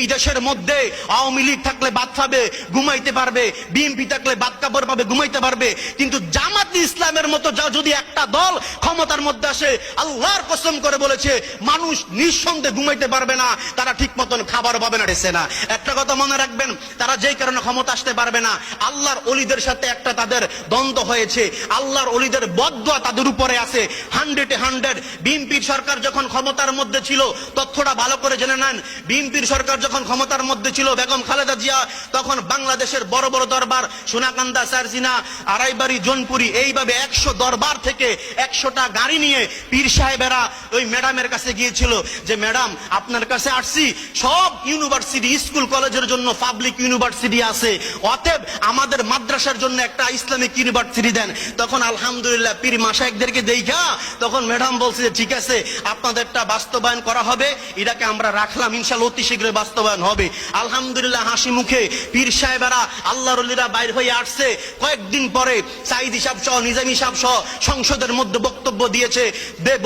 এই দেশের মধ্যে আওয়ামী লীগ থাকলে বাদ পাবে, ঘুমাইতে পারবে, বিএনপি থাকলে বাদ কাপড় পাবে, ঘুমাইতে পারবে, কিন্তু জামাত ইসলামের মতো যদি একটা দল ক্ষমতার মধ্যে আসে, আল্লাহর কসম করে বলেছে মানুষ নিঃসন্দেহে ঘুমাইতে পারবে না, তারা ঠিক মতন খাবার পাবে না। না একটা কথা মনে রাখবেন, তারা যেই কারণে ক্ষমতা আসতে পারবে না, আল্লাহর ওলিদের সাথে একটা তাদের দ্বন্দ্ব হয়েছে, আল্লাহর ওলিদের বদদোয়া তাদের উপরে আছে 100-100। বিএনপির সরকার যখন ক্ষমতার মধ্যে ছিল, তথ্যটা ভালো করে জেনে নেন, বিএনপির সরকার যখন ক্ষমতার মধ্যে ছিল, বেগম খালেদা জিয়া তখন বাংলাদেশের বড় বড় দরবার সোনাকান্দা, সারজিনা, আড়াইবাড়ি, জোনপুরি, এইভাবে 100 দরবার থেকে 100টা গাড়ি নিয়ে পীর সাহেবেরা ওই ম্যাডামের কাছে গিয়েছিল যে ম্যাডাম আপনার কাছে আসছি, সব ইউনিভার্সিটি, স্কুল কলেজের জন্য পাবলিক ইউনিভার্সিটি আছে, অতএব আমাদের মাদ্রাসার জন্য একটা ইসলামিক ইউনিভার্সিটি দেন। তখন আলহামদুলিল্লাহ পীর মাশায়েখদেরকে দেখা তখন ম্যাডাম বলছে যে ঠিক আছে আপনাদেরটা বাস্তবায়ন করা হবে, এটাকে আমরা রাখলাম, ইনশাআল্লাহ অতি শীঘ্রই বাস্তবায়ন হবে। আলহামদুলিল্লাহ হাসি মুখে পীর সাহেবেরা, আল্লাহর ওলিরা বাইর হয়ে আসছে। কয়েকদিন পরে সাইদি সাহেব সহ, নিজামী সাহেব সহ সংসদের মধ্যে বক্তব্য দিয়েছে,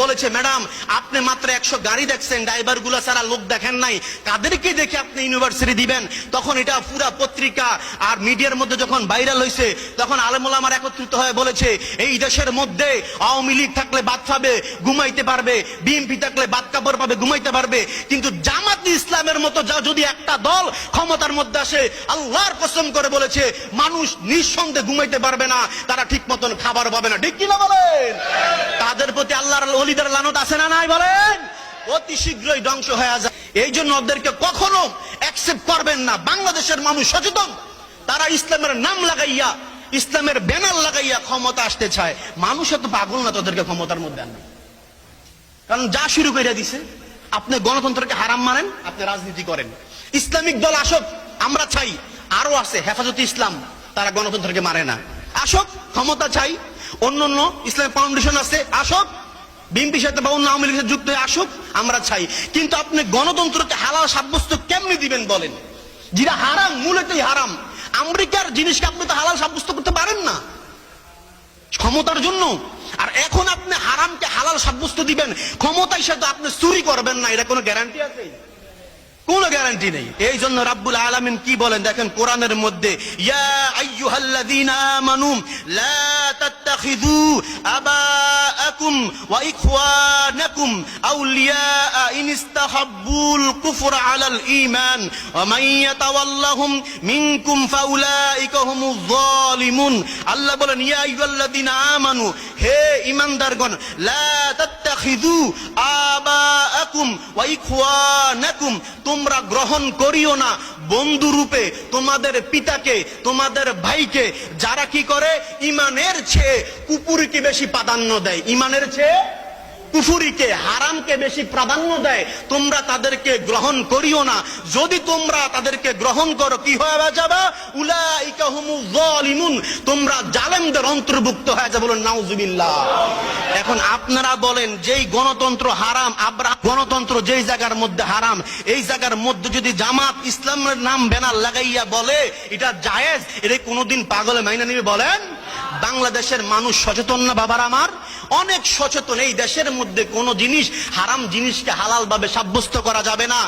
বলেছে ম্যাডাম আপনি মাত্র 100 গাড়ি দেখছেন, ড্রাইভার গুলা ছাড়া লোক দেখেন নাই, কাদেরকে দেখে আপনি ইউনিভার্সিটি দিবেন? তখন এটা পুরা পত্রিকা আর মিডিয়ার মধ্যে যখন ভাইরাল হয়েছে, তখন আলেম ওলামারা একত্রিত হয়ে বলেছে এই দেশের মধ্যে আওয়ামী লীগ থাকলে বাদ পাবে, ঘুমাইতে পারবে, বিএনপি থাকলে বাদ কাপড় পাবে, ঘুমাইতে পারবে, কিন্তু জামাত ইসলামের মতো যদি একটা দল ক্ষমতার মধ্যে আসে, আল্লাহর কসম করে বলেছে মানুষ নিঃসন্দেহে ঘুমাইতে পারবে না, তারা ঠিক মতন খাবার পাবে না। ঠিক কিনা বলেন? তাদের প্রতি আল্লাহর ওলিদের লানত আছে না নাই বলেন? অতি শীঘ্রই ধ্বংস হয়ে যায়। এই জন্য ওদেরকে কখনো অ্যাকসেপ্ট করবেন না। বাংলাদেশের মানুষ সচেতন, তারা ইসলামের নাম লাগাইয়া, ইসলামের ব্যানার লাগাইয়া ক্ষমতা আসতে চায়। মানুষ এত পাগল না তোদেরকে ক্ষমতার মধ্যে আনবে, কারণ যা শুরু করে দিছে। আপনি গণতন্ত্রকে হারাম মানেন, আপনি রাজনীতি করেন। ইসলামিক দল আসুক, আমরা চাই। আরো আছে হেফাজতে ইসলাম, তারা গণতন্ত্রকে মারে না, আসুক, ক্ষমতা চাই। অন্য ইসলামিক ফাউন্ডেশন আছে, আসুক, বিএনপির সাথে বা অন্য আওয়ামী লীগের সাথে যুক্ত হয়ে আসুক, আমরা চাই। কিন্তু আপনি গণতন্ত্রকে হালাল সাব্যস্ত কেমনি দিবেন বলেন? যেটা হারাম, মূলতই হারাম। আমেরিকার জিনিসকে আপনি তো হালাল সাব্যস্ত করতে পারেন না ক্ষমতার জন্য। আর এখন আপনি হারামকে হালাল সাব্যস্ত দিবেন, ক্ষমতার সাথে আপনি চুরি করবেন না, এটা কোনো গ্যারান্টি আছে? কোনো গ্যারান্টি নেই। এই জন্য রাব্বুল আলামিন কি বলেন দেখেন কোরআনের মধ্যে, ইয়া আইয়ুহাল্লাযীনা আমানু লা তাত্তাখিযু আবাআকুম ওয়া ইখওয়ানাকুম আউলিয়া ইন ইসতাহাব্বুল কুফরা আলাল ঈমান ওয়া মান ইয়াতাওয়াল্লাহুম মিনকুম ফাউলাইকা হুমুয যালিমুন। আল্লাহ বলেন ইয়া আইয়ুহাল্লাযীনা আমানু, হে ঈমানদারগণ, লা তাত্তাখিযু আবাআকুম ওয়া ইখওয়ানাকুম, তোমরা গ্রহণ করিও না বন্ধু রূপে তোমাদের পিতাকে, তোমাদের ভাইকে, যারা কি করে ইমানের চেয়ে কুফরিকে বেশি প্রাধান্য দেয়, ইমানের চেয়ে কুফরিকে, হারামকে বেশি প্রাধান্য দেয়। তোমরা তাদেরকে গ্রহণ করিও না। যদি তোমরা তাদেরকে গ্রহণ করো কি হয়ে যাবে? উলাইকা হুমুয যালিমুন, তোমরা জালেমদের অন্তর্ভুক্ত হয়ে যাবে। বলুন নাউজুবিল্লাহ। এখন আপনারা বলেন যেই গণতন্ত্র হারাম, গণতন্ত্র যেই জায়গার মধ্যে হারাম, এই জায়গার মধ্যে যদি জামাত ইসলামের নাম ব্যানার লাগাইয়া বলে এটা জায়েজ, এটা কোনোদিন পাগলে মাইনা নিবে বলেন? বাংলাদেশের মানুষ সচেতন না বাবার আমার? অনেক সচেতন। এই দেশের মধ্যে কোন জিনিস, হারাম জিনিসকে হালাল ভাবে সাব্যস্ত করা যাবে না।